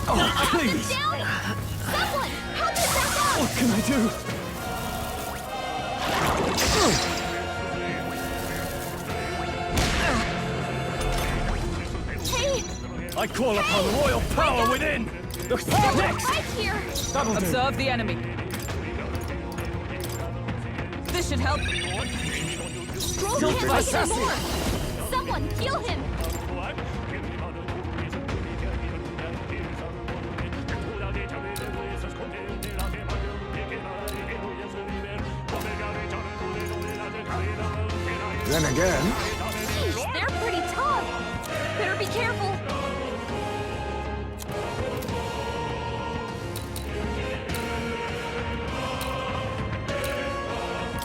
Oh, please! Down! Someone! Help me back up! What can I do? Hey! I call upon royal power within! The next! Right here! That'll do. Observe the enemy. This should help. Stroll Kill can't the take assassin. anymore! Someone heal him! Then again, Jeez, they're pretty tough! Better be careful!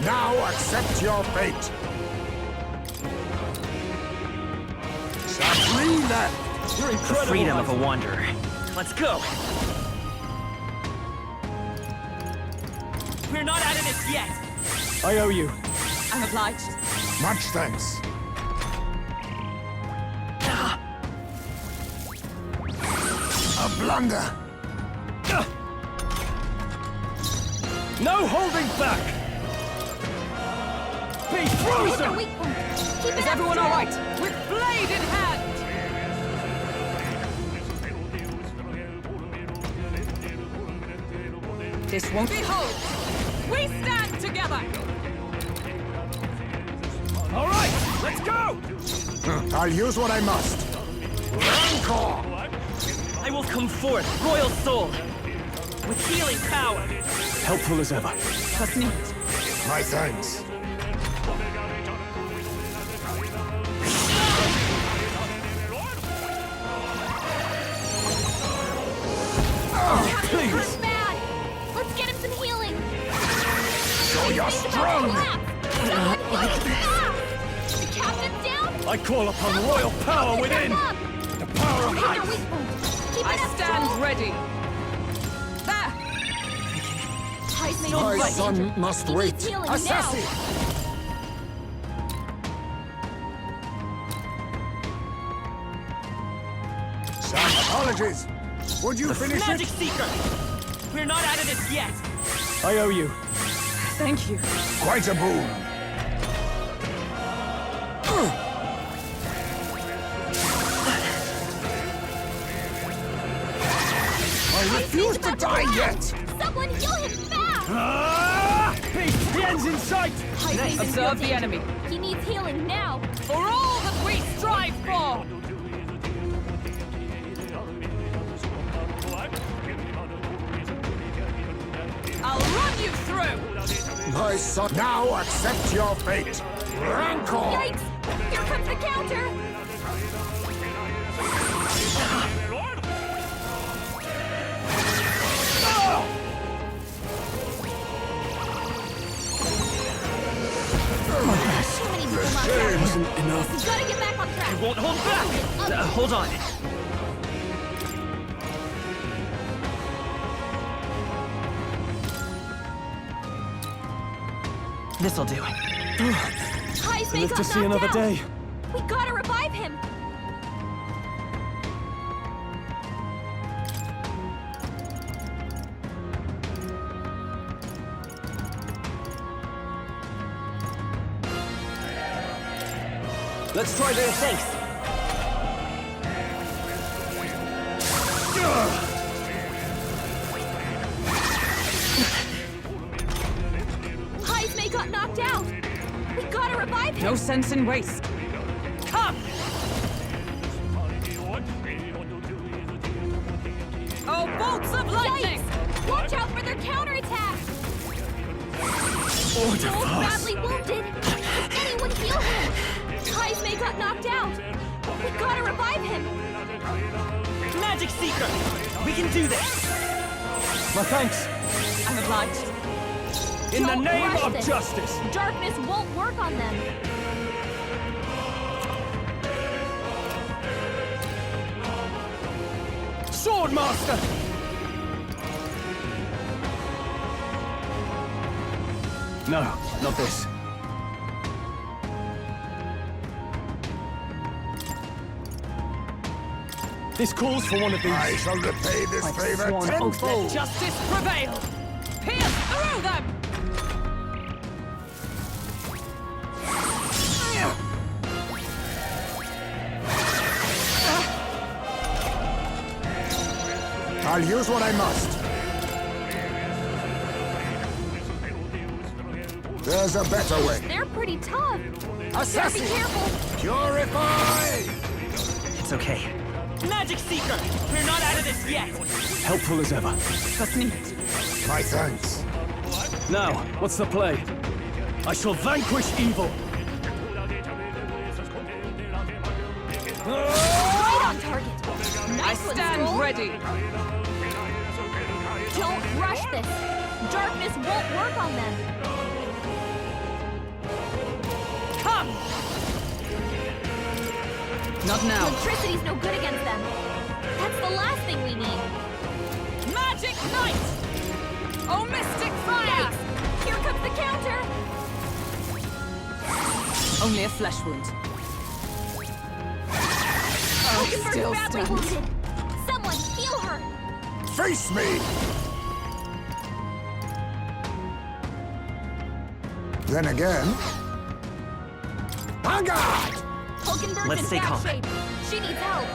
now accept your fate. Three left. You're The incredible. freedom of a Hunter. wanderer. Let's go! We're not out of this yet! I owe you. I'm obliged. Much thanks. A blunder. No holding back! Be Hit their frozen! weak point! Keep it Is up, everyone Stroll. all right? With blade in hand! This won't be hold. We stand together. All right, let's go! I'll use what I must. Rancor! I will come forth, royal soul, with healing power. Helpful as ever. Trust me. My thanks. Captain's Please. hurt bad! Let's get him some healing! Show you're He's about to strong! collapse. Someone heal him fast! The captain's down! I call upon royal power Pick within! back up. The power of Hit their height! weak point! Keep I it up, stand Stroll. ready. There. Tice may My be right. son must He wait. needs healing Assassin! now. Some apologies. Would you finish Magic it? Seeker! We're not out of this yet! I owe you. Thank you. Quite a boon. I refuse to die yet! Someone heal him fast! Ah! Peace! The end's in sight! Tice may be in Observe the danger. enemy. He needs healing now. For all that we strive for. I'll run you through. My son, now accept your fate. Rancor! Yikes! Here comes the counter! Too many people knocked out. Wasn't enough. We've gotta get back on track. Won't hold back! Hold on. This'll do. Tice may Live got to see knocked another out. day. We gotta revive him. Let's try this. Thanks. Tice may got knocked out. We gotta revive him. No sense in waste. Come! Oh, bolts of lightning! Yikes! Watch out for their counterattack. Order Joel's fast. badly wounded. Anyone heal him? Tice may got knocked out. We gotta revive him. Magic Seeker! We can do this! My thanks. I'm obliged. In the Don't name rush of this. justice. Darkness won't work on them. Swordmaster! No, not this. This calls for one of these. I shall repay this I've favor sworn oath. tenfold. Justice prevail! Pierce through them! I'll use what I must. There's a better way. They're pretty tough. Better be Assassin! careful. Purify! It's okay. Magic Seeker! We're not out of this yet! Helpful as ever. That's neat. My thanks. Now, what's the play? I shall vanquish evil. Right on target. I Nice one, stand Stroll. ready. Don't rush this. Darkness won't work on them. Come! Not now. Electricity's no good against them. That's the last thing we need. Magic Knight! Oh, Mystic Fire! Yikes! Here comes the counter. Only a flesh wound. Hulkenberg's still badly stands. wounded. Someone heal her. Face me! Then again... En garde! Hulkenberg's Let's in stay bad calm. shape. She needs help.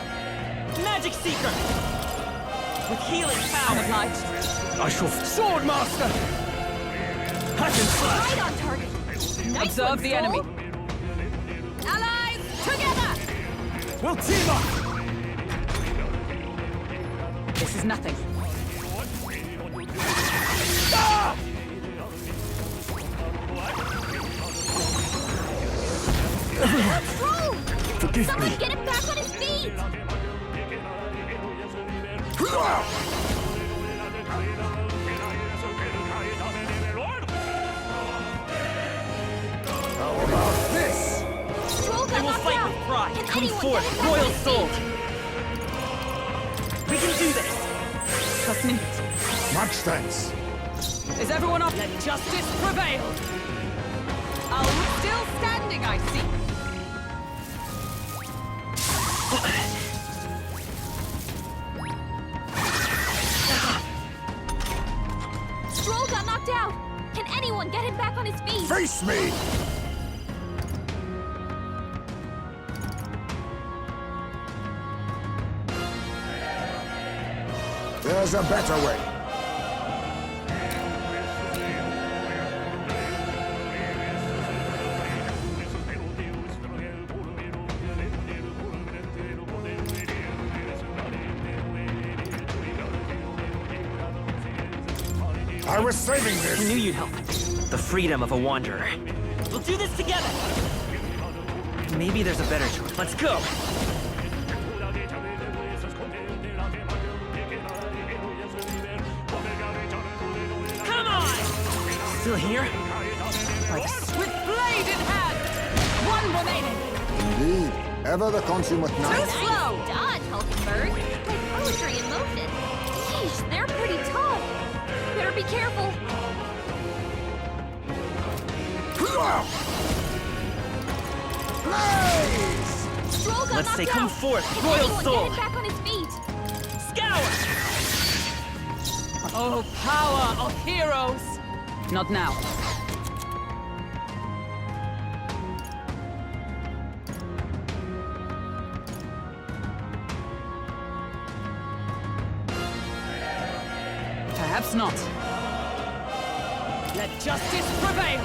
Magic Seeker! With healing power! Unobliged. I shall... Sword Master! Hack and slash! Right on target. Nice Observe one, the Stroll. enemy. Allies, together! We'll team up! This is nothing. Stroll! Forgive Someone me. get him back on his feet. How about this? Stroll got I will knocked fight out. with pride! Can Come anyone forth, get him back on Royal his Soul! feet? We can do this! That's neat. Much thanks. Is everyone up? Let justice prevail! Still standing, I see. Stroll got knocked out. Can anyone get him back on his feet? Face me! There's a better way. I was saving I this. knew you'd help. The freedom of a wanderer. We'll do this together! Maybe there's a better choice. Let's go! Come on! Still here? With blade in hand! One remaining! Indeed. Ever the consummate Too knight. slow! Nice dodge, Hulkenberg. Like poetry in motion. Yeesh, they're pretty tough. Better be careful. Blaze! Stroll got Let's knocked say, out. come forth, Can Royal anyone Soul! get him back on his feet? Scour! Oh, power of heroes! Not now. Perhaps not. Let justice prevail!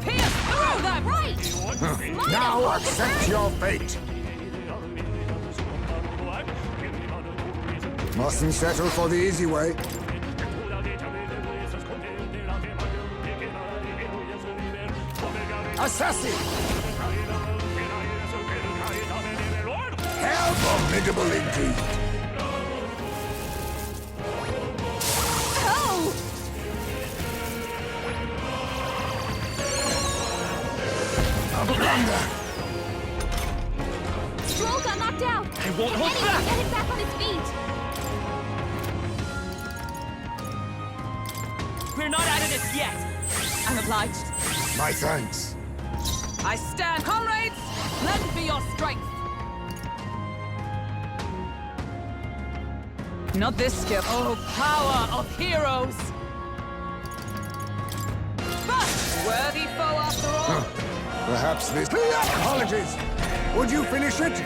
Pierce through them! Right! Smite Now him, accept Hulkenberg. your fate. Mustn't settle for the easy way. Assassin! How formidable indeed. Oh! Stroll got knocked out. I won't Can hold anyone back. get him back on his feet? We're not out of this yet! I'm obliged. My thanks. I stand. Comrades, lend me your strength. Not this skill. Oh, power of heroes! But worthy foe after all. Perhaps this... Apologies! Would you finish it?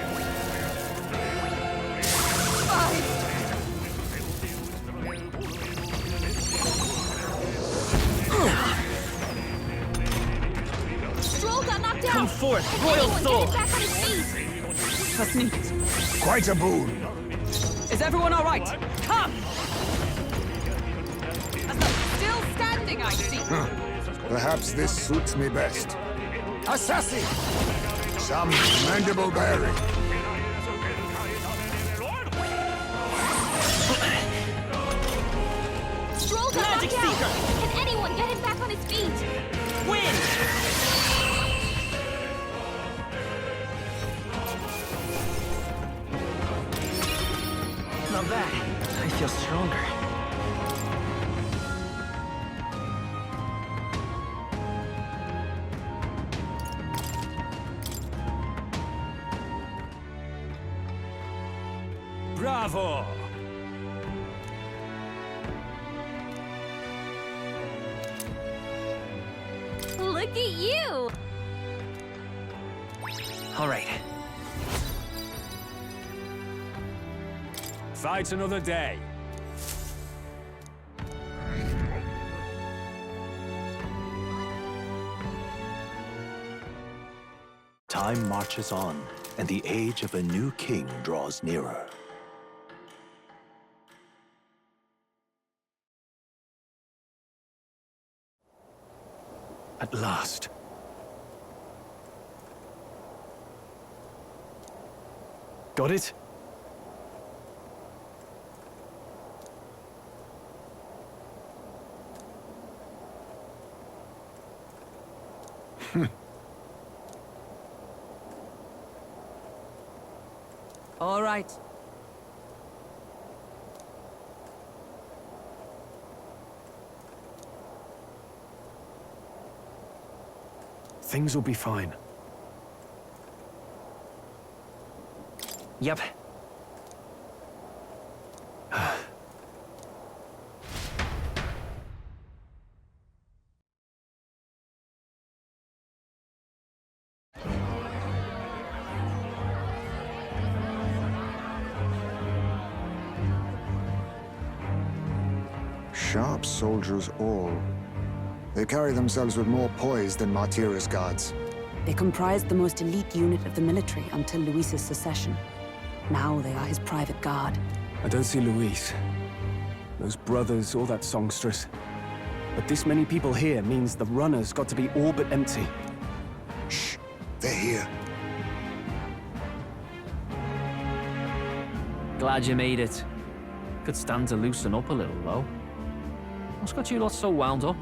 Stroll got knocked out. Come forth, Can royal anyone soul! get him back on his feet? Trust me. Quite a boon. Is everyone all right? Come! As though still standing, I see. Perhaps this suits me best. Assassin! Some commendable bearing. Stroll got Magic knocked Seeker! out. Can anyone get him back on his feet? Win! Not bad. I feel stronger. Bravo! Look at you! All right. Fight another day. Time marches on, and the age of a new king draws nearer. At last. Got it? All right. Things will be fine. Yep. Sharp soldiers all. They carry themselves with more poise than Martira's guards. They comprised the most elite unit of the military until Luis's secession. Now they are his private guard. I don't see Luis, those brothers, or that songstress. But this many people here means the runner's got to be all but empty. Shh, they're here. Glad you made it. Could stand to loosen up a little, though. What's got you lot so wound up?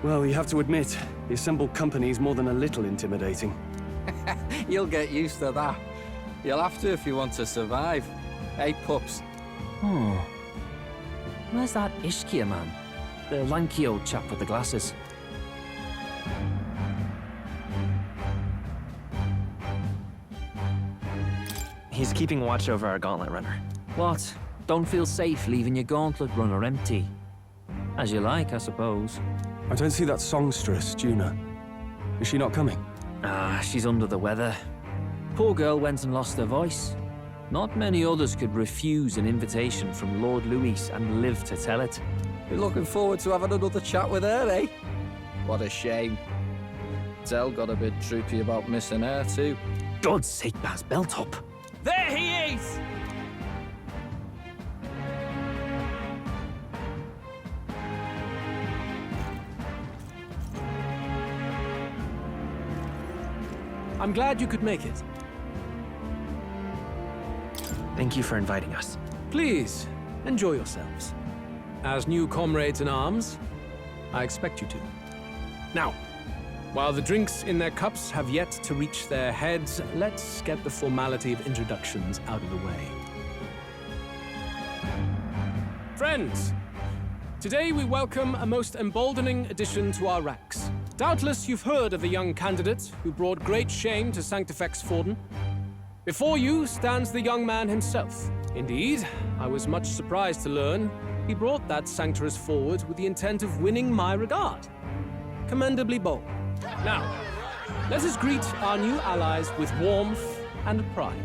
Well, you have to admit, the assembled company's more than a little intimidating. You'll get used to that. You'll have to if you want to survive. Hey, pups. Oh. Where's that Ishkia man? The lanky old chap with the glasses. He's keeping watch over our gauntlet runner. What? Don't feel safe leaving your gauntlet runner empty? As you like, I suppose. I don't see that songstress, Juna. Is she not coming? Ah, she's under the weather. Poor girl went and lost her voice. Not many others could refuse an invitation from Lord Luis and live to tell it. You're looking forward to having another chat with her, eh? What a shame. Zell got a bit droopy about missing her, too. God's sake, Baz, belt up. There he is! I'm glad you could make it. Thank you for inviting us. Please, enjoy yourselves. As new comrades in arms, I expect you to. Now, while the drinks in their cups have yet to reach their heads, let's get the formality of introductions out of the way. Friends, Today we welcome a most emboldening addition to our ranks. Doubtless you've heard of the young candidate who brought great shame to Sanctifex Forden. Before you stands the young man himself. Indeed, I was much surprised to learn he brought that sanctuary forward with the intent of winning my regard. Commendably bold. Now, let us greet our new allies with warmth and pride.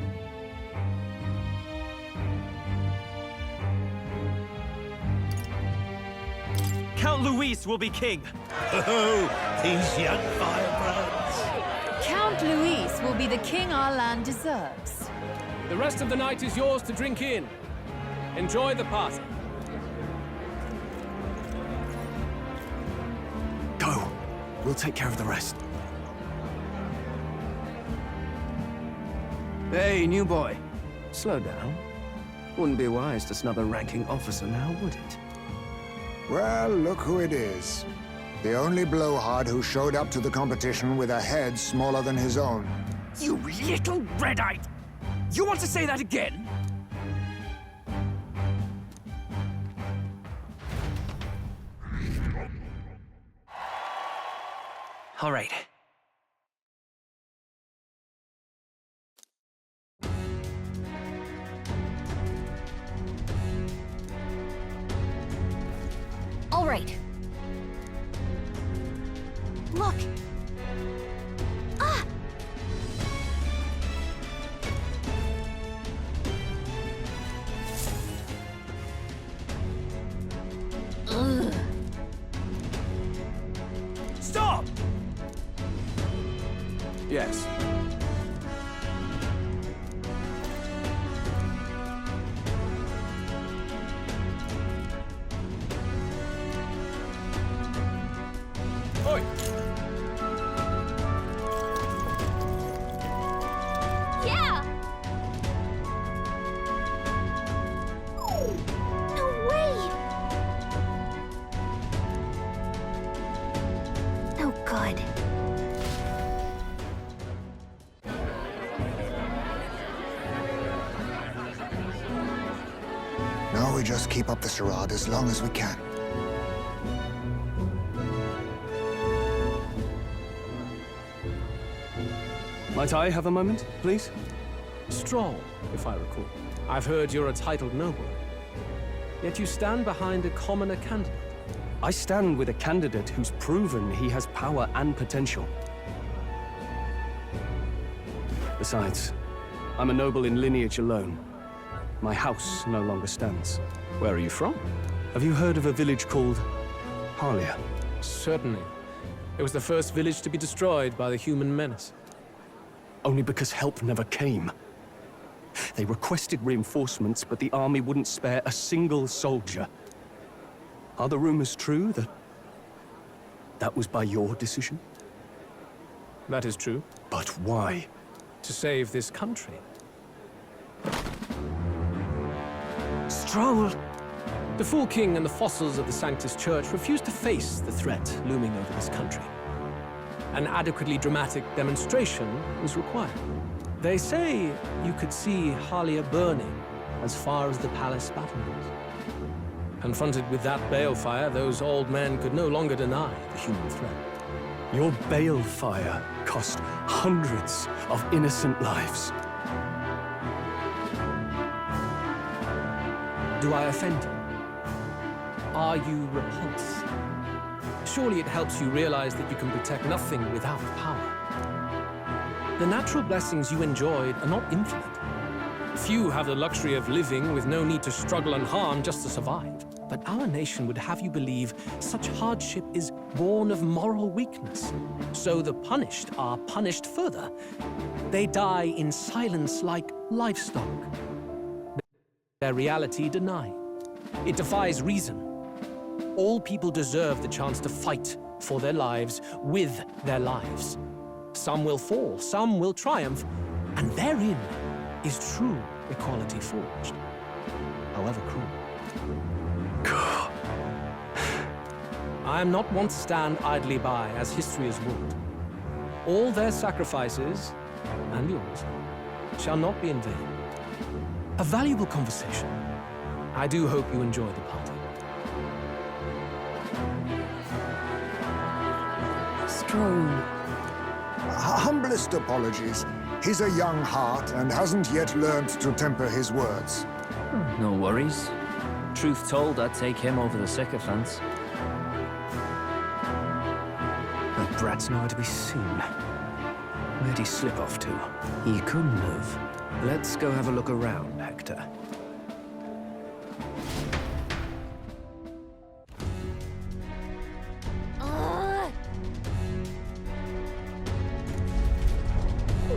Count Luis will be king. Oh, these young firebrands. Count Luis will be the king our land deserves. The rest of the night is yours to drink in. Enjoy the party. Go. We'll take care of the rest. Hey, new boy. Slow down. Wouldn't be wise to snub a ranking officer now, would it? Well, look who it is. The only blowhard who showed up to the competition with a head smaller than his own. You little red-eyed! You want to say that again? All right. All right. Look. Ah! Ugh. Stop! Yes. Oi! Yeah! No way! Oh, God. Now we just keep up the charade as long as we can. Might I have a moment, please? Strong, if I recall. I've heard you're a titled noble. Yet you stand behind a commoner candidate. I stand with a candidate who's proven he has power and potential. Besides, I'm a noble in lineage alone. My house no longer stands. Where are you from? Have you heard of a village called Harlia? Certainly. It was the first village to be destroyed by the human menace. Only because help never came. They requested reinforcements, but the army wouldn't spare a single soldier. Are the rumors true that was by your decision? That is true. But why? To save this country. Stroll! The Fool King and the fossils of the Sanctus Church refused to face the threat looming over this country. An adequately dramatic demonstration was required. They say you could see Harlia burning as far as the palace battlements. Confronted with that balefire, those old men could no longer deny the human threat. Your balefire cost hundreds of innocent lives. Do I offend you? Are you repulsed? Surely it helps you realize that you can protect nothing without power. The natural blessings you enjoyed are not infinite. Few have the luxury of living with no need to struggle and harm just to survive. But our nation would have you believe such hardship is born of moral weakness. So the punished are punished further. They die in silence like livestock. Their reality denied. It defies reason. All people deserve the chance to fight for their lives with their lives. Some will fall, some will triumph, and therein is true equality forged, however cruel. I am not one to stand idly by as history has ruled. All their sacrifices, and yours, shall not be in vain. A valuable conversation. I do hope you enjoy the party. throne. Humblest apologies. He's a young heart and hasn't yet learned to temper his words. No worries. Truth told, I'd take him over the sycophants. The brat's nowhere to be seen. Where'd he slip off to? He couldn't have. Let's go have a look around, Hector.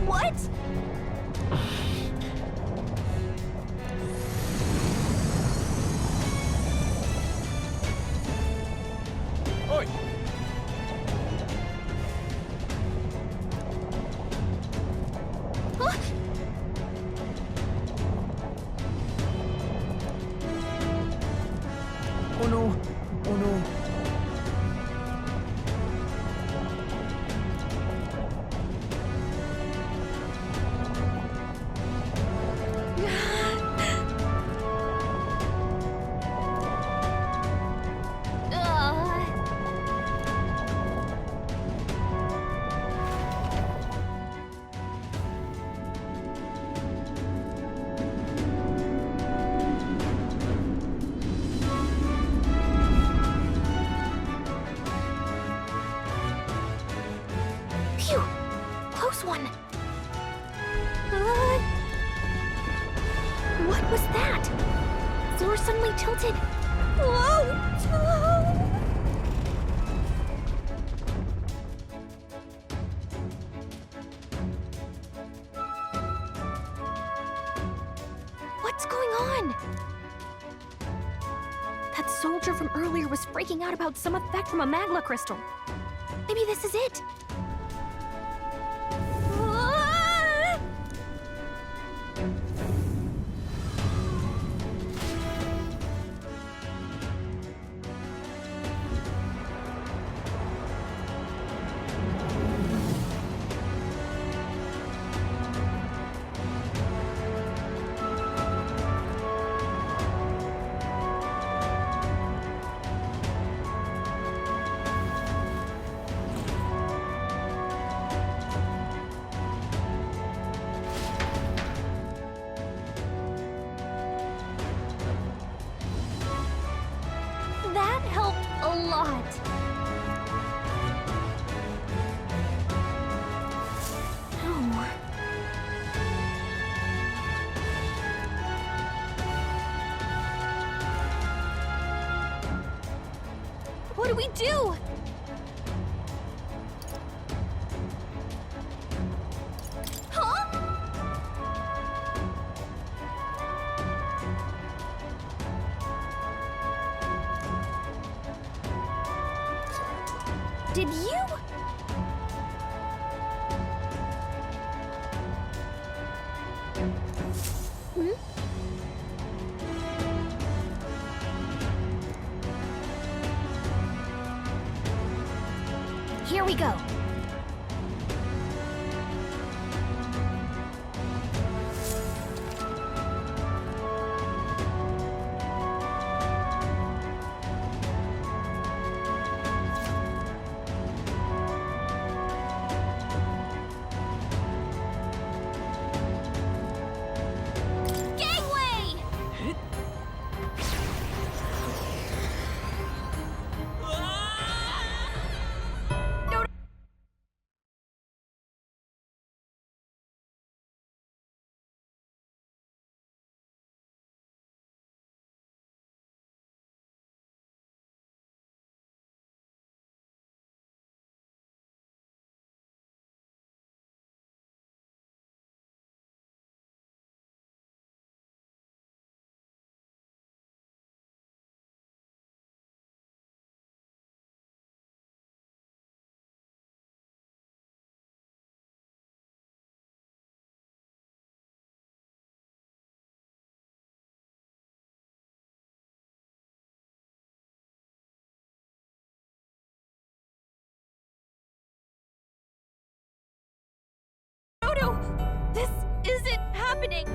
What? Oi! Huh? Oh no! Oh no! Phew! Close one. What was that? Floor suddenly tilted. Whoa! What's going on? That soldier from earlier was freaking out about some effect from a magma crystal. Maybe this is it. That helped a lot. Oh. What do we do? Huh? Did you? Hmm? Here we go. Gangway! This isn't happening!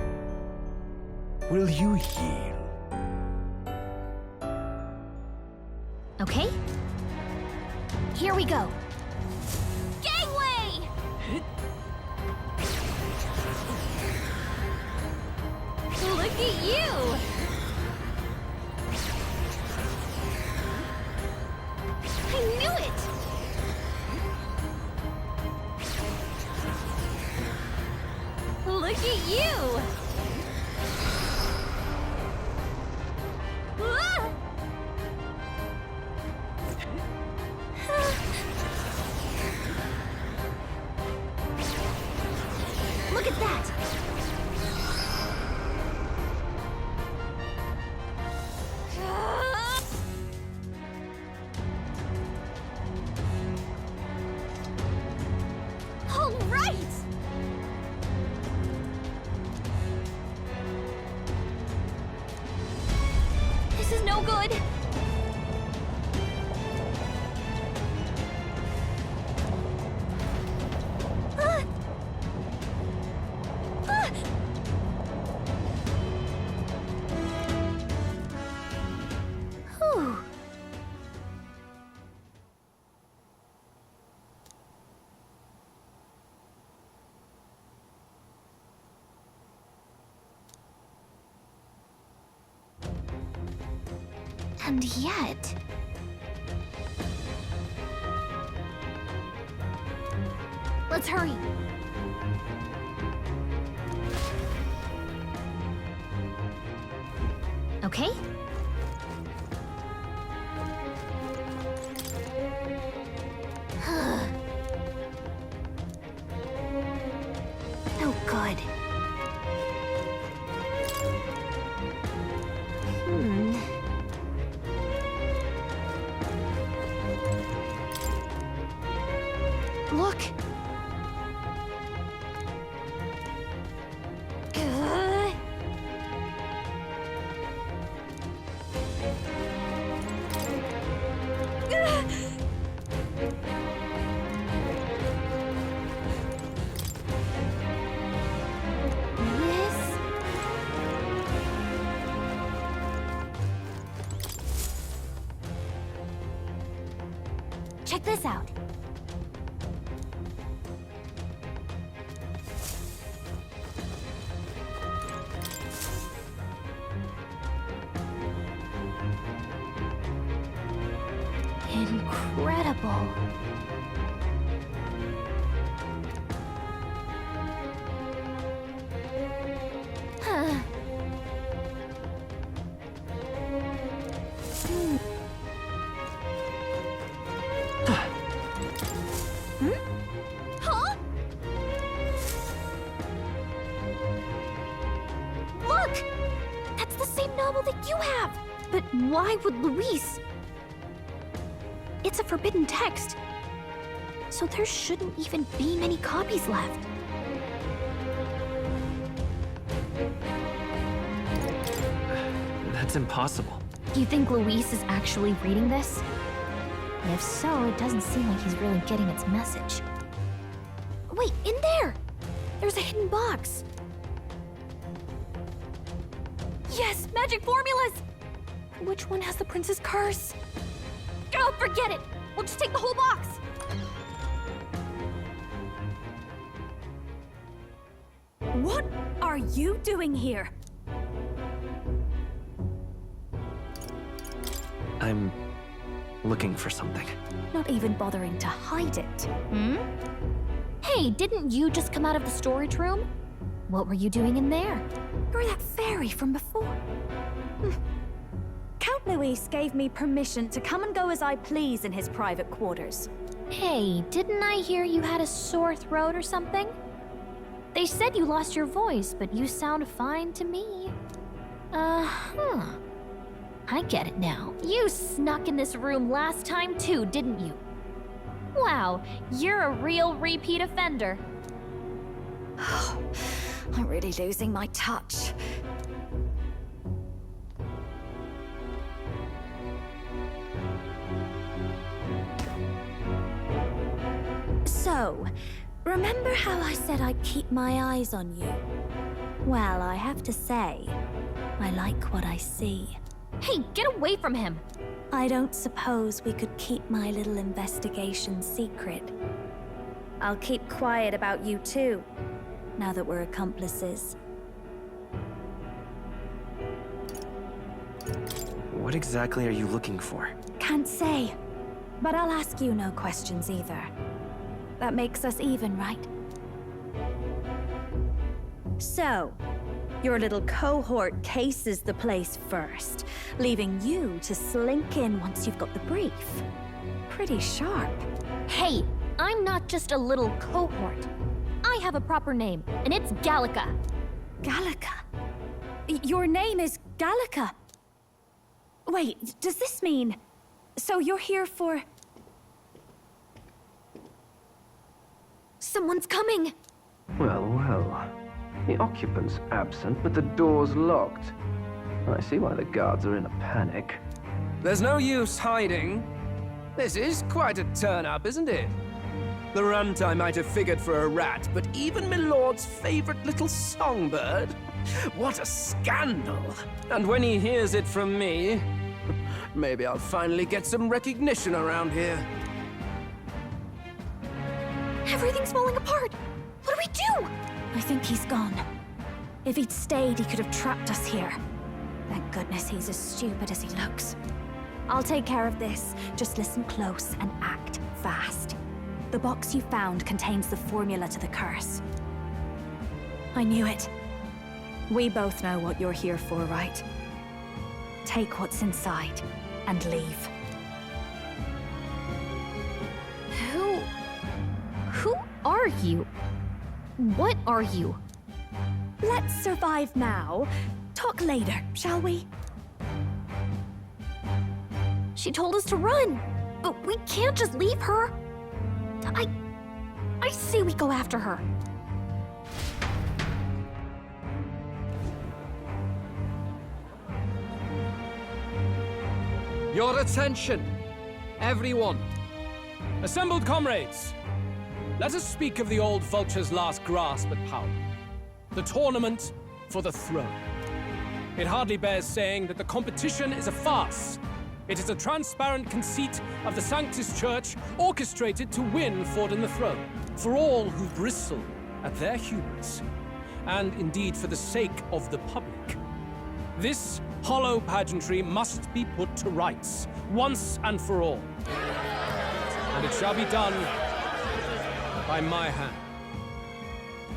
Will you yield? Okay. Here we go. gangway! Look at you! I knew it! Look at you! Ah! Look at that! All right! This is no good. Ah! Ah! Whew. And yet... Let's hurry. Okay? No good. Look! This... Check this out. Incredible. Huh. Huh? Look! That's the same novel that you have! But why would Luis... It's a forbidden text. So there shouldn't even be many copies left. That's impossible. You think Luis is actually reading this? If so, it doesn't seem like he's really getting its message. Wait, in there! There's a hidden box. Yes, magic formulas! Which one has the prince's curse? Oh, forget it! We'll just take the whole box! What are you doing here? I'm looking for something. Not even bothering to hide it. Hmm? Hey, didn't you just come out of the storage room? What were you doing in there? You're that fairy from before. Count Luis gave me permission to come and go as I please in his private quarters. Hey, didn't I hear you had a sore throat or something? They said you lost your voice, but you sound fine to me. Uh-huh. I get it now. You snuck in this room last time too, didn't you? Wow, you're a real repeat offender. I'm really losing my touch. So, remember how I said I'd keep my eyes on you? Well, I have to say, I like what I see. Hey, get away from him! I don't suppose we could keep my little investigation secret. I'll keep quiet about you too, now that we're accomplices. What exactly are you looking for? Can't say, but I'll ask you no questions either. That makes us even, right? So, your little cohort cases the place first, leaving you to slink in once you've got the brief. Pretty sharp. Hey, I'm not just a little cohort. I have a proper name, and it's Gallica. Gallica? Your name is Gallica? Wait, does this mean... So you're here for... Someone's coming! Well, well. The occupant's absent, but the door's locked. I see why the guards are in a panic. There's no use hiding. This is quite a turn-up, isn't it? The runtime might have figured for a rat, but even Milord's favorite little songbird? What a scandal! And when he hears it from me, maybe I'll finally get some recognition around here. Everything's falling apart! What do we do? I think he's gone. If he'd stayed, he could have trapped us here. Thank goodness he's as stupid as he looks. I'll take care of this. Just listen close and act fast. The box you found contains the formula to the curse. I knew it. We both know what you're here for, right? Take what's inside and leave. Who are you? What are you? Let's survive now. Talk later, shall we? She told us to run, but we can't just leave her. I say we go after her. Your attention, everyone. Assembled comrades, let us speak of the old vulture's last grasp at power. The tournament for the throne. It hardly bears saying that the competition is a farce. It is a transparent conceit of the Sanctus Church orchestrated to win Forden the throne, for all who bristle at their hubris, and indeed for the sake of the public. This hollow pageantry must be put to rights, once and for all. And it shall be done by my hand.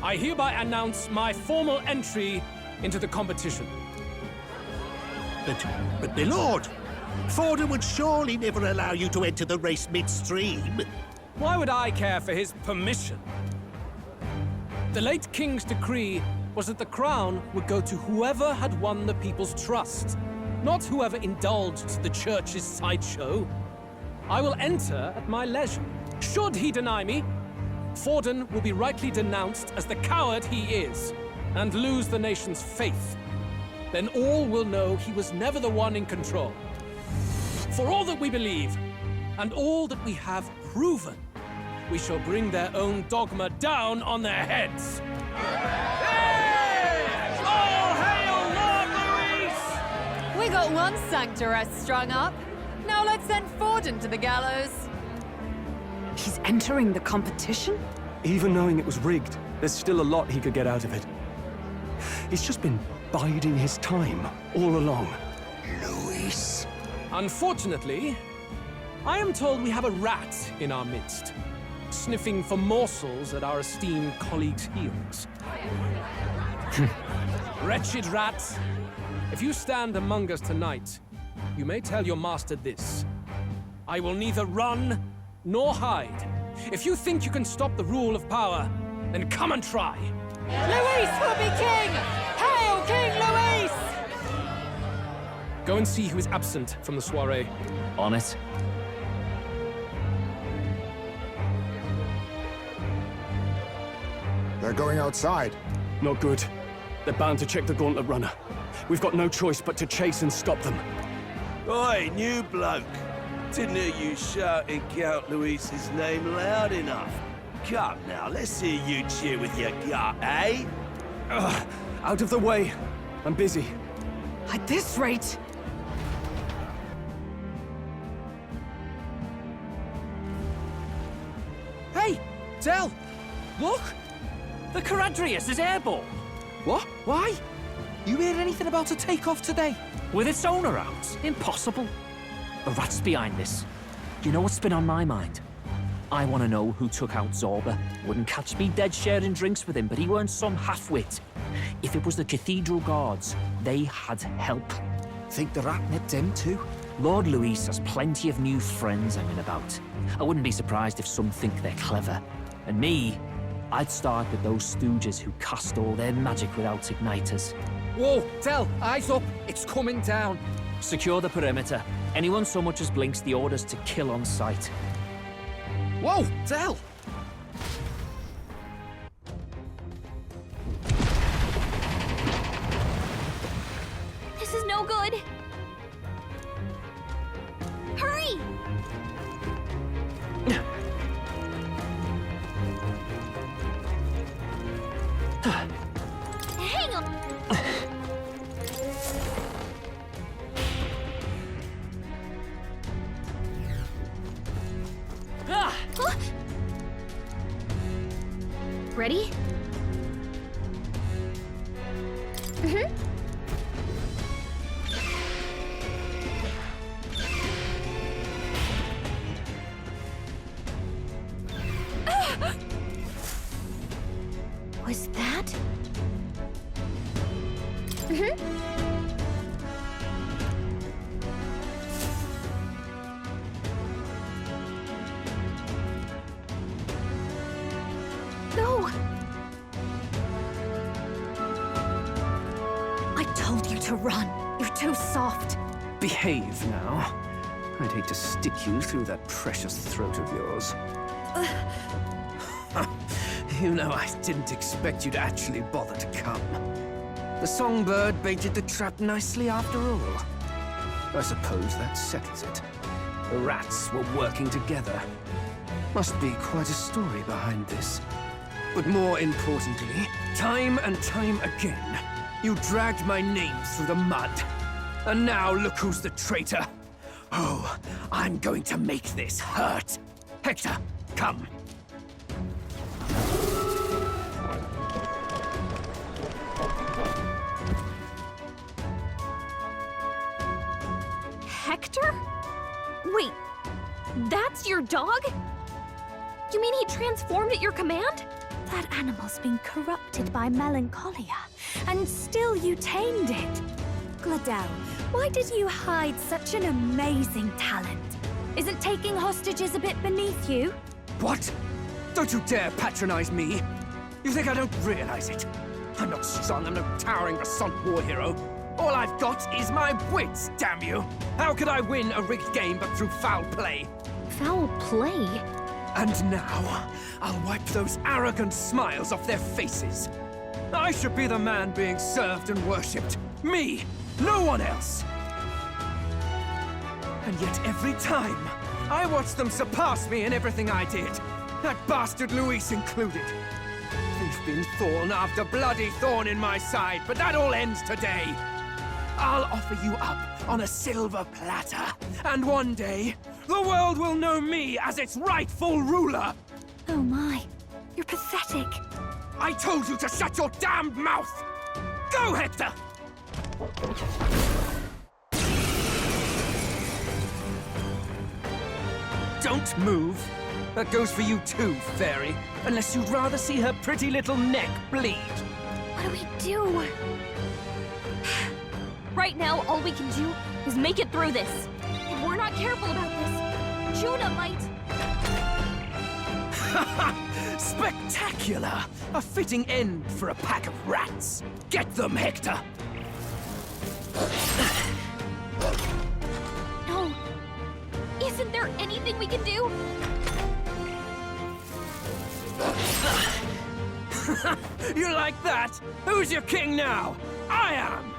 I hereby announce my formal entry into the competition. But my lord, Forden would surely never allow you to enter the race midstream. Why would I care for his permission? The late king's decree was that the crown would go to whoever had won the people's trust, not whoever indulged the church's sideshow. I will enter at my leisure. Should he deny me, Forden will be rightly denounced as the coward he is, and lose the nation's faith. Then all will know he was never the one in control. For all that we believe, and all that we have proven, we shall bring their own dogma down on their heads. Hey! All hail Lord Luis! We got one sanctoress strung up. Now let's send Forden to the gallows. He's entering the competition? Even knowing it was rigged, there's still a lot he could get out of it. He's just been biding his time all along. Luis. Unfortunately, I am told we have a rat in our midst, sniffing for morsels at our esteemed colleagues' heels. Wretched rat, if you stand among us tonight, you may tell your master this. I will neither run nor hide. If you think you can stop the rule of power, then come and try. Luis will be king! Hail King Luis! Go and see who is absent from the soiree. On it. They're going outside. Not good. They're bound to check the gauntlet runner. We've got no choice but to chase and stop them. Oi, new bloke. Didn't hear you shouting Count Luis's name loud enough. Come now, let's hear you cheer with your gut, eh? Out of the way. I'm busy. At this rate... Hey! Del! Look! The Caradrius is airborne! What? Why? You heard anything about a takeoff today? With its owner out? Impossible. The rat's behind this. You know what's been on my mind? I want to know who took out Zorba. Wouldn't catch me dead sharing drinks with him, but he weren't some half-wit. If it was the Cathedral Guards, they had help. Think the rat nipped him too? Lord Luis has plenty of new friends hanging about. I wouldn't be surprised if some think they're clever. And me, I'd start with those stooges who cast all their magic without igniters. Whoa, Del, eyes up. It's coming down. Secure the perimeter. Anyone so much as blinks, the orders to kill on sight. Whoa, Del! This is no good. Hurry! Hang on. Huh? Ready? Mm-hmm. Was that? Mm-hmm. No! I told you to run. You're too soft. Behave now. I'd hate to stick you through that precious throat of yours. You know, I didn't expect you to actually bother to come. The songbird baited the trap nicely after all. I suppose that settles it. The rats were working together. Must be quite a story behind this. But more importantly, time and time again, you dragged my name through the mud. And now look who's the traitor. Oh, I'm going to make this hurt. Hector, come. Hector? Wait, that's your dog? You mean he transformed at your command? That animal's been corrupted by melancholia, and still you tamed it. Gladel, why did you hide such an amazing talent? Isn't taking hostages a bit beneath you? What? Don't you dare patronize me! You think I don't realize it? I'm not strong, I'm no towering Rassant war hero. All I've got is my wits, damn you! How could I win a rigged game but through foul play? Foul play? And now, I'll wipe those arrogant smiles off their faces. I should be the man being served and worshipped. Me! No one else! And yet every time, I watch them surpass me in everything I did. That bastard Luis included. They've been thorn after bloody thorn in my side, but that all ends today. I'll offer you up on a silver platter, and one day, the world will know me as its rightful ruler! Oh my, you're pathetic. I told you to shut your damned mouth! Go, Hector! Don't move. That goes for you too, fairy. Unless you'd rather see her pretty little neck bleed. What do we do? Right now, all we can do is make it through this. If we're not careful about this, Judah might... Spectacular! A fitting end for a pack of rats. Get them, Hector! No. Isn't there anything we can do? You like that? Who's your king now? I am!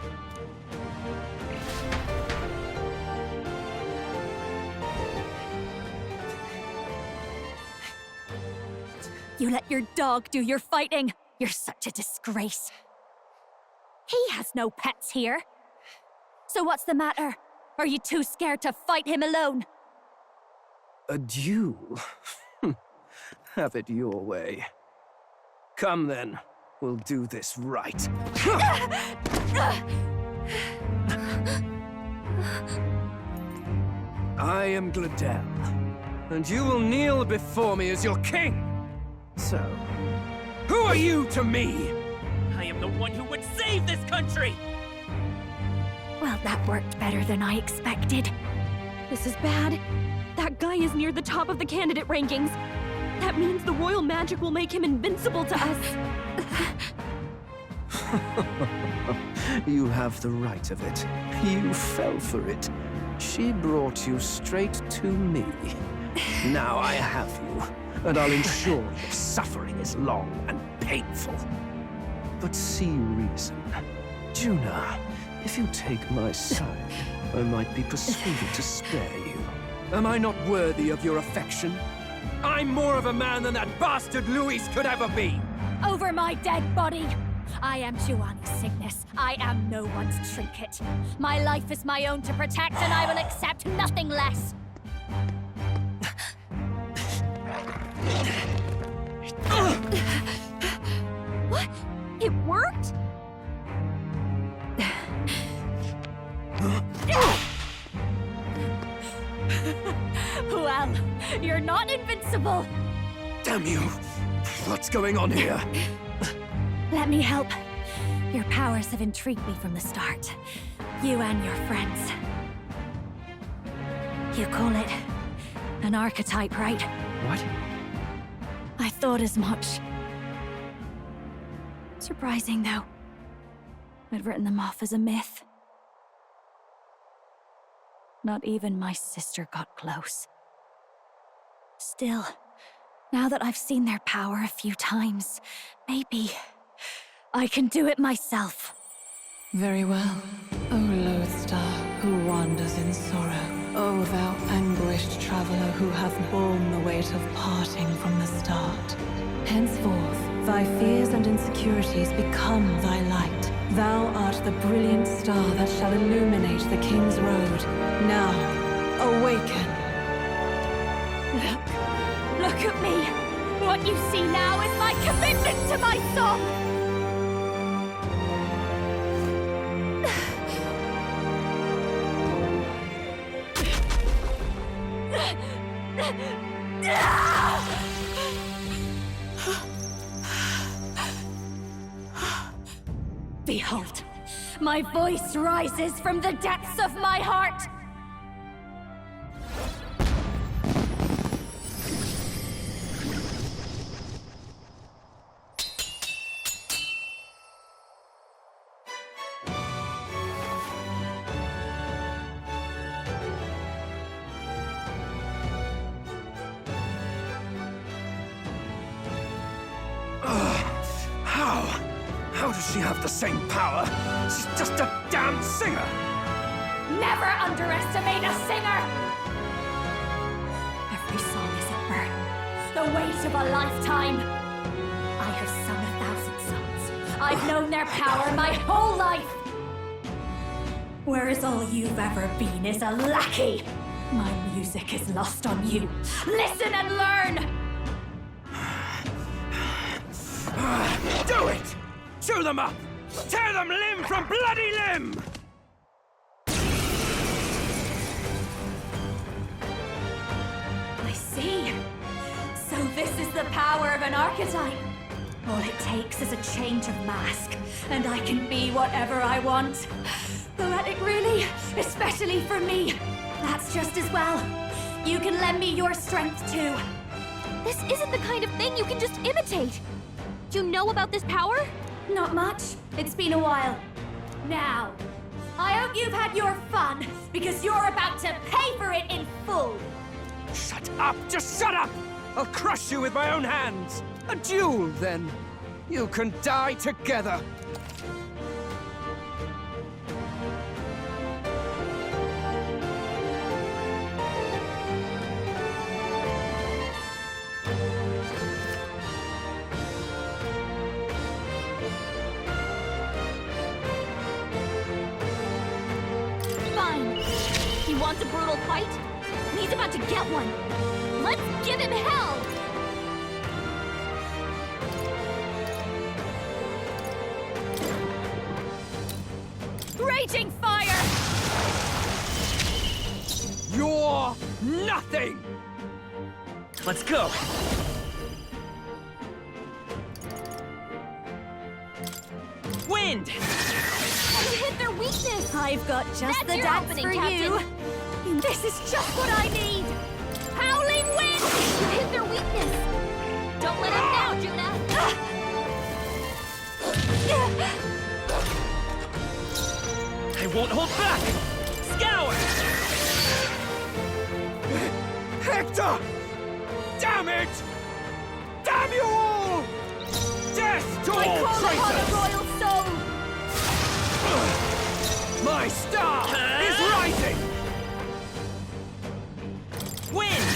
You let your dog do your fighting. You're such a disgrace. He has no pets here. So what's the matter? Are you too scared to fight him alone? A duel? Have it your way. Come then. We'll do this right. I am Gladel, and you will kneel before me as your king. So, who are you to me? I am the one who would save this country! Well, that worked better than I expected. This is bad. That guy is near the top of the candidate rankings. That means the royal magic will make him invincible to us. You have the right of it. You fell for it. She brought you straight to me. Now I have you, and I'll ensure your suffering is long and painful. But see reason. Juna, if you take my side, I might be persuaded to spare you. Am I not worthy of your affection? I'm more of a man than that bastard Luis could ever be! Over my dead body! I am Juani's Cygnus. I am no one's trinket. My life is my own to protect, and I will accept nothing less. What? It worked? Well, you're not invincible. Damn you! What's going on here? Let me help. Your powers have intrigued me from the start. You and your friends. You call it an archetype, right? What? I thought as much. Surprising, though. I'd written them off as a myth. Not even my sister got close. Still, now that I've seen their power a few times, maybe I can do it myself. Very well, O Lodestar, who wanders in sorrow. O thou anguished traveler who hath borne the weight of parting from the start. Henceforth, thy fears and insecurities become thy light. Thou art the brilliant star that shall illuminate the King's Road. Now, awaken. Look at me! What you see now is my commitment to my song! Behold, my voice rises from the depths of my heart! How does she have the same power? She's just a damn singer! Never underestimate a singer! Every song is a burden, the weight of a lifetime. I have sung 1,000 songs. I've known their power my whole life. Whereas all you've ever been is a lackey. My music is lost on you. Listen and learn! Do it! Chew them up! Tear them limb from bloody limb! I see. So this is the power of an archetype. All it takes is a change of mask, and I can be whatever I want. Poetic, really, especially for me. That's just as well. You can lend me your strength, too. This isn't the kind of thing you can just imitate. Do you know about this power? Not much. It's been a while. Now, I hope you've had your fun, because you're about to pay for it in full. Shut up! Just shut up! I'll crush you with my own hands! A duel, then! You can die together! Wants a brutal fight? And he's about to get one. Let's give him hell! nothing! Let's go! Wind! You hit their weakness! I've got just That's the your dance opening, for Captain. you. This is just what I need. Howling wind! You hit their weakness! Don't let him down, Juna! I won't hold back! Scour! Hector! Damn it! Damn you all! Death to I all call upon traitors! a royal soul! My star is rising! Wind!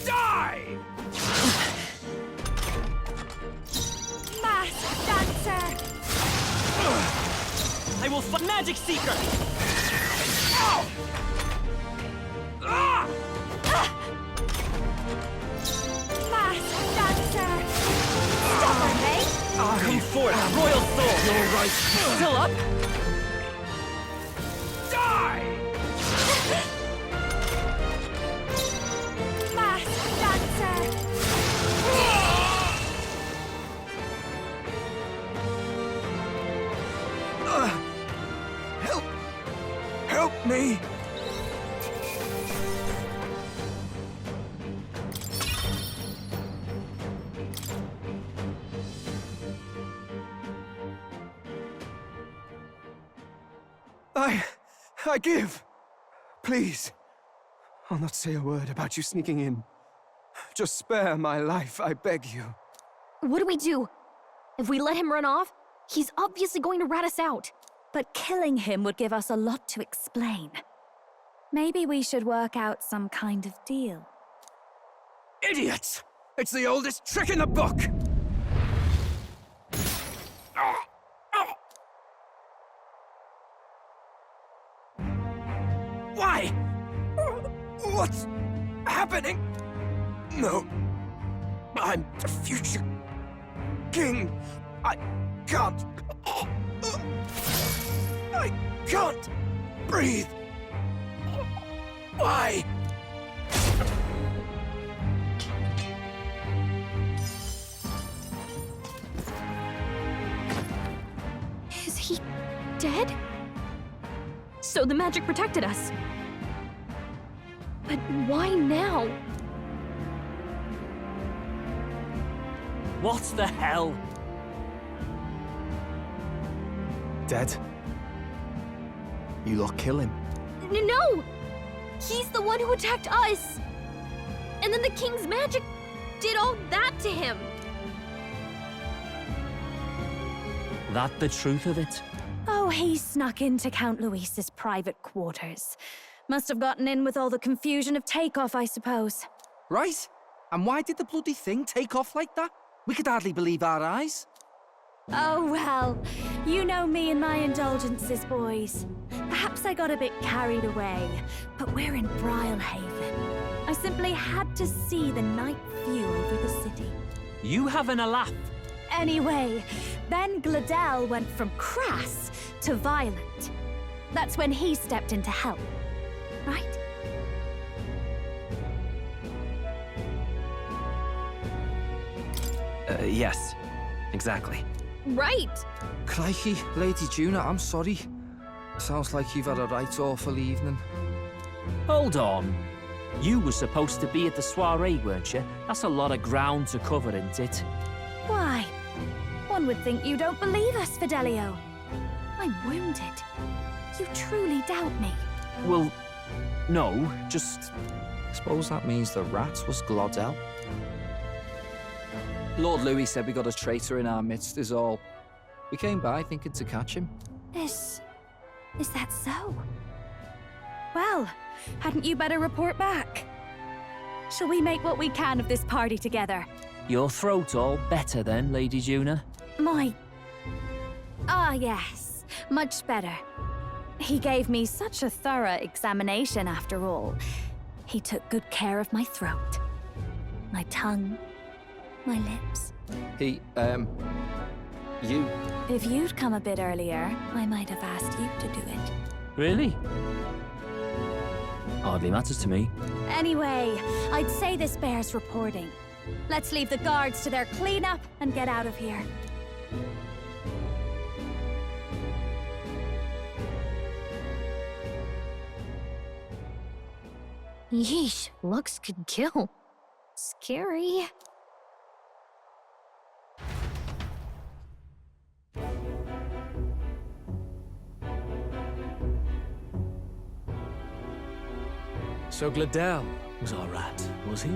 Die! Masked dancer. I will fight Magic Seeker! Ow! Ah! Masked dancer. Stubborn, eh? Come forth, Royal Soul! You're right. Still up? Die! Masked dancer. Help me! I give. Please. I'll not say a word about you sneaking in. Just spare my life, I beg you. What do we do? If we let him run off, he's obviously going to rat us out. But killing him would give us a lot to explain. Maybe we should work out some kind of deal. Idiots! It's the oldest trick in the book! Why? What's happening? No. I'm the future king. I can't. I can't breathe. Why? Is he dead? So the magic protected us. But why now? What the hell? Dead? You lot kill him. No! He's the one who attacked us! And then the king's magic did all that to him! That the truth of it? Oh, he snuck into Count Luis's private quarters. Must have gotten in with all the confusion of takeoff, I suppose. Right? And why did the bloody thing take off like that? We could hardly believe our eyes. Oh, well, you know me and my indulgences, boys. Perhaps I got a bit carried away, but we're in Brilehaven. I simply had to see the night view over the city. You having a laugh? Anyway, then Gladel went from crass to violent. That's when he stepped in to help, right? Yes. Exactly. Right! Crikey, Lady Juna, I'm sorry. Sounds like you've had a right awful evening. Hold on. You were supposed to be at the soiree, weren't you? That's a lot of ground to cover, isn't it? Why? One would think you don't believe us, Fidelio. I'm wounded. You truly doubt me. Well, no, just... Suppose that means the rat was Glodell. Lord Louis said we got a traitor in our midst is all. We came by thinking to catch him. Is that so? Well, hadn't you better report back? Shall we make what we can of this party together? Your throat all better then, Lady Juna? Yes, much better. He gave me such a thorough examination after all. He took good care of my throat, my tongue, my lips. You. If you'd come a bit earlier, I might have asked you to do it. Really? Hardly matters to me. Anyway, I'd say this bears reporting. Let's leave the guards to their cleanup and get out of here. Yeesh, looks could kill. Scary. So Gladel was our rat, was he?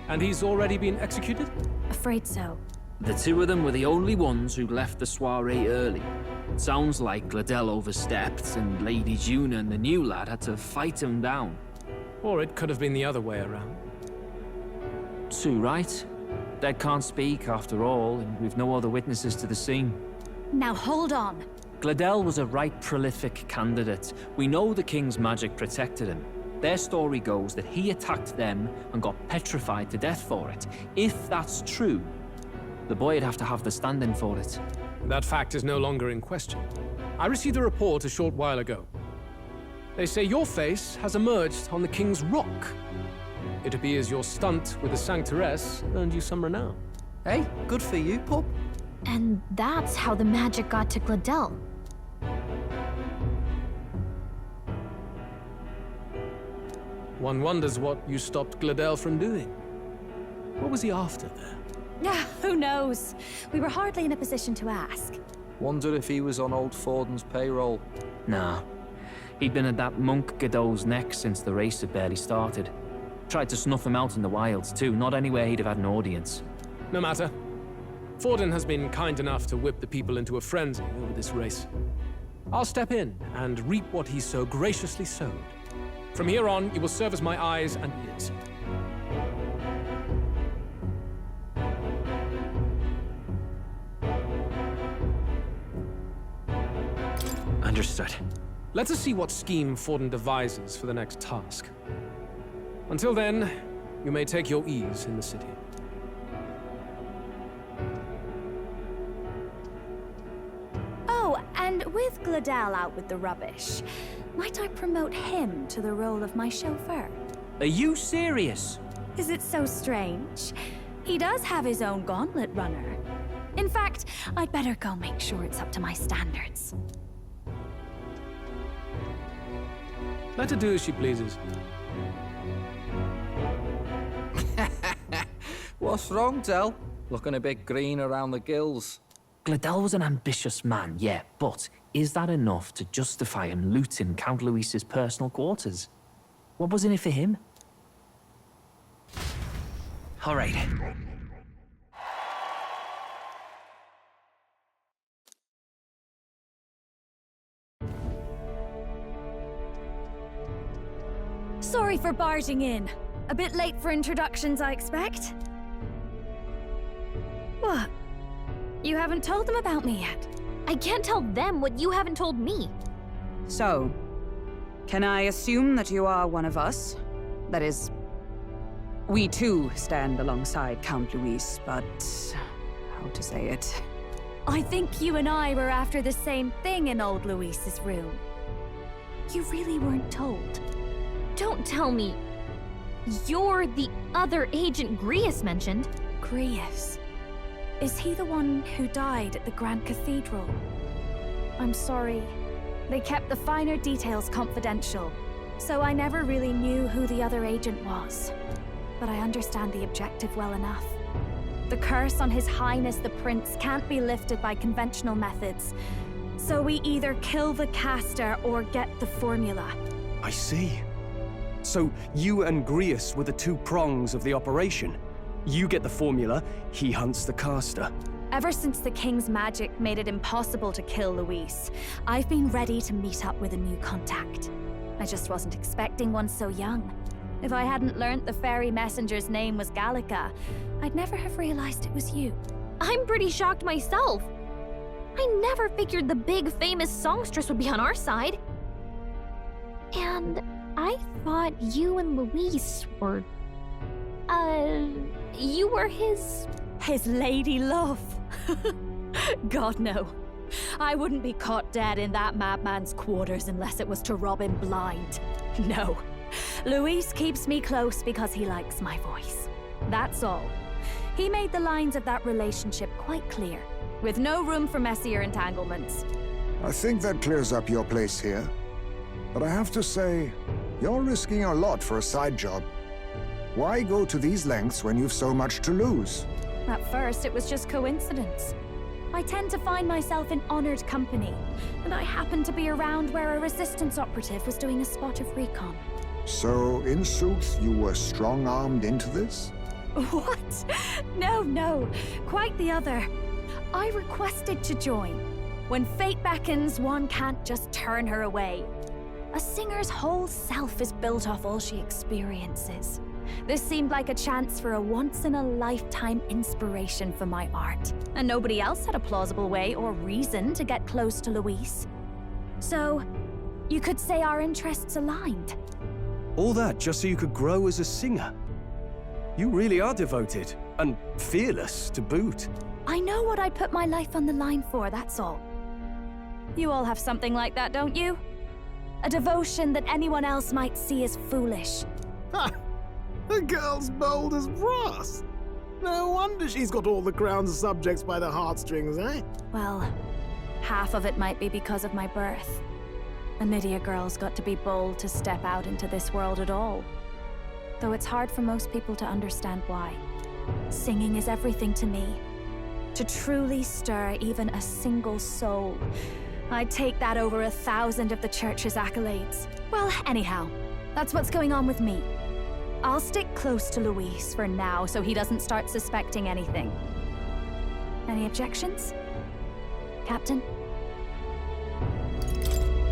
And he's already been executed? Afraid so. The two of them were the only ones who left the soiree early. Sounds like Gladel overstepped, and Lady Juna and the new lad had to fight him down. Or it could have been the other way around. Too right. Dead can't speak, after all, and we've no other witnesses to the scene. Now hold on. Gladel was a right prolific candidate. We know the king's magic protected him. Their story goes that he attacked them and got petrified to death for it. If that's true, the boy'd have to have the stand-in for it. That fact is no longer in question. I received a report a short while ago. They say your face has emerged on the King's Rock. It appears your stunt with the Sanctoress earned you some renown. Hey, good for you, pup. And that's how the magic got to Gladel. One wonders what you stopped Gladel from doing. What was he after there? Who knows? We were hardly in a position to ask. Wonder if he was on old Forden's payroll. Nah. He'd been at that monk Godot's neck since the race had barely started. Tried to snuff him out in the wilds, too, not anywhere he'd have had an audience. No matter. Forden has been kind enough to whip the people into a frenzy over this race. I'll step in and reap what he so graciously sowed. From here on, you will serve as my eyes and ears. Understood. Let us see what scheme Forden devises for the next task. Until then, you may take your ease in the city. Oh, and with Gladel out with the rubbish, might I promote him to the role of my chauffeur? Are you serious? Is it so strange? He does have his own gauntlet runner. In fact, I'd better go make sure it's up to my standards. Let her do as she pleases. What's wrong, Del? Looking a bit green around the gills. Gladel was an ambitious man, yeah, but is that enough to justify him looting Count Luis's personal quarters? What was in it for him? All right. Sorry for barging in. A bit late for introductions, I expect. What? You haven't told them about me yet? I can't tell them what you haven't told me. So, can I assume that you are one of us? That is, we too stand alongside Count Luis, but how to say it? I think you and I were after the same thing in old Luis's room. You really weren't told. Don't tell me you're the other agent Grius mentioned. Grius? Is he the one who died at the Grand Cathedral? I'm sorry. They kept the finer details confidential, so I never really knew who the other agent was. But I understand the objective well enough. The curse on His Highness the Prince can't be lifted by conventional methods, so we either kill the caster or get the formula. I see. So you and Grius were the two prongs of the operation. You get the formula, he hunts the caster. Ever since the King's magic made it impossible to kill Luis, I've been ready to meet up with a new contact. I just wasn't expecting one so young. If I hadn't learnt the fairy messenger's name was Gallica, I'd never have realized it was you. I'm pretty shocked myself. I never figured the big famous songstress would be on our side. And I thought you and Luis were... you were his lady love. God, no. I wouldn't be caught dead in that madman's quarters unless it was to rob him blind. No. Luis keeps me close because he likes my voice. That's all. He made the lines of that relationship quite clear, with no room for messier entanglements. I think that clears up your place here. But I have to say, you're risking a lot for a side job. Why go to these lengths when you've so much to lose? At first, it was just coincidence. I tend to find myself in honored company, and I happened to be around where a resistance operative was doing a spot of recon. So, in sooth, you were strong-armed into this? What? No. Quite the other. I requested to join. When fate beckons, one can't just turn her away. A singer's whole self is built off all she experiences. This seemed like a chance for a once-in-a-lifetime inspiration for my art. And nobody else had a plausible way or reason to get close to Luis. So, you could say our interests aligned. All that just so you could grow as a singer? You really are devoted, and fearless to boot. I know what I put my life on the line for, that's all. You all have something like that, don't you? A devotion that anyone else might see as foolish. Ha! The girl's bold as brass. No wonder she's got all the crown's subjects by the heartstrings, eh? Well, half of it might be because of my birth. A Nydia girl's got to be bold to step out into this world at all. Though it's hard for most people to understand why. Singing is everything to me. To truly stir even a single soul, I'd take that over 1,000 of the church's accolades. Well, anyhow, that's what's going on with me. I'll stick close to Luis for now so he doesn't start suspecting anything. Any objections? Captain?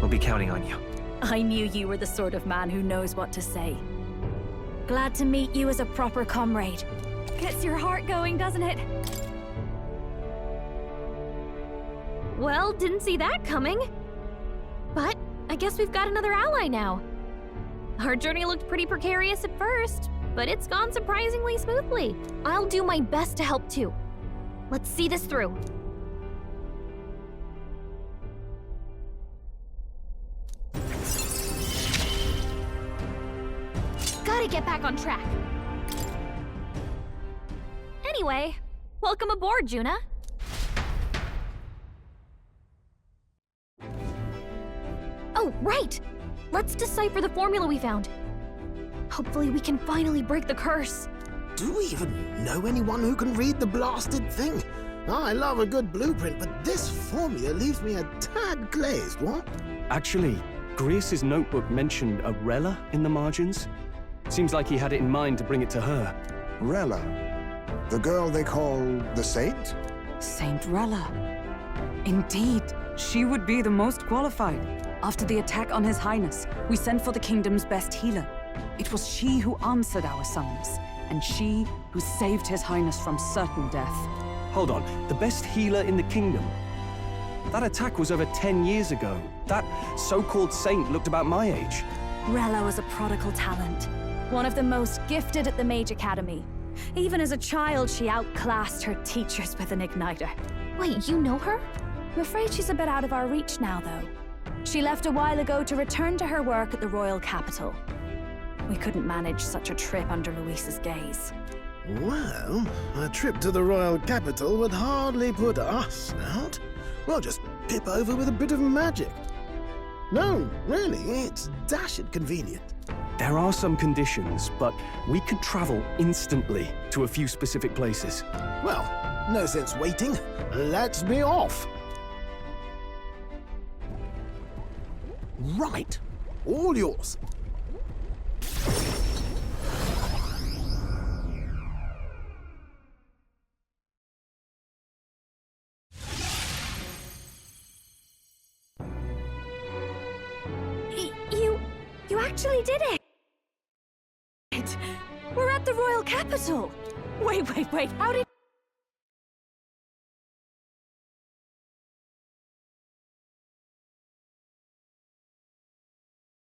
We'll be counting on you. I knew you were the sort of man who knows what to say. Glad to meet you as a proper comrade. Gets your heart going, doesn't it? Well, didn't see that coming. But I guess we've got another ally now. Our journey looked pretty precarious at first, but it's gone surprisingly smoothly. I'll do my best to help too. Let's see this through. Gotta get back on track. Anyway, welcome aboard, Juna. Oh, right! Let's decipher the formula we found. Hopefully we can finally break the curse. Do we even know anyone who can read the blasted thing? I love a good blueprint, but this formula leaves me a tad glazed, what? Actually, Grius's notebook mentioned a Rella in the margins. Seems like he had it in mind to bring it to her. Rella? The girl they call the Saint? Saint Rella. Indeed, she would be the most qualified. After the attack on His Highness, we sent for the kingdom's best healer. It was she who answered our summons, and she who saved His Highness from certain death. Hold on, the best healer in the kingdom? That attack was over 10 years ago. That so-called saint looked about my age. Rella was a prodigal talent. One of the most gifted at the Mage Academy. Even as a child, she outclassed her teachers with an igniter. Wait, you know her? I'm afraid she's a bit out of our reach now, though. She left a while ago to return to her work at the royal capital. We couldn't manage such a trip under Luis's gaze. Well, a trip to the royal capital would hardly put us out. We'll just pip over with a bit of magic. No, really, it's dashed convenient. There are some conditions, but we could travel instantly to a few specific places. Well, no sense waiting. Let's be off. Right. All yours. You actually did it! We're at the royal capital! Wait, how did...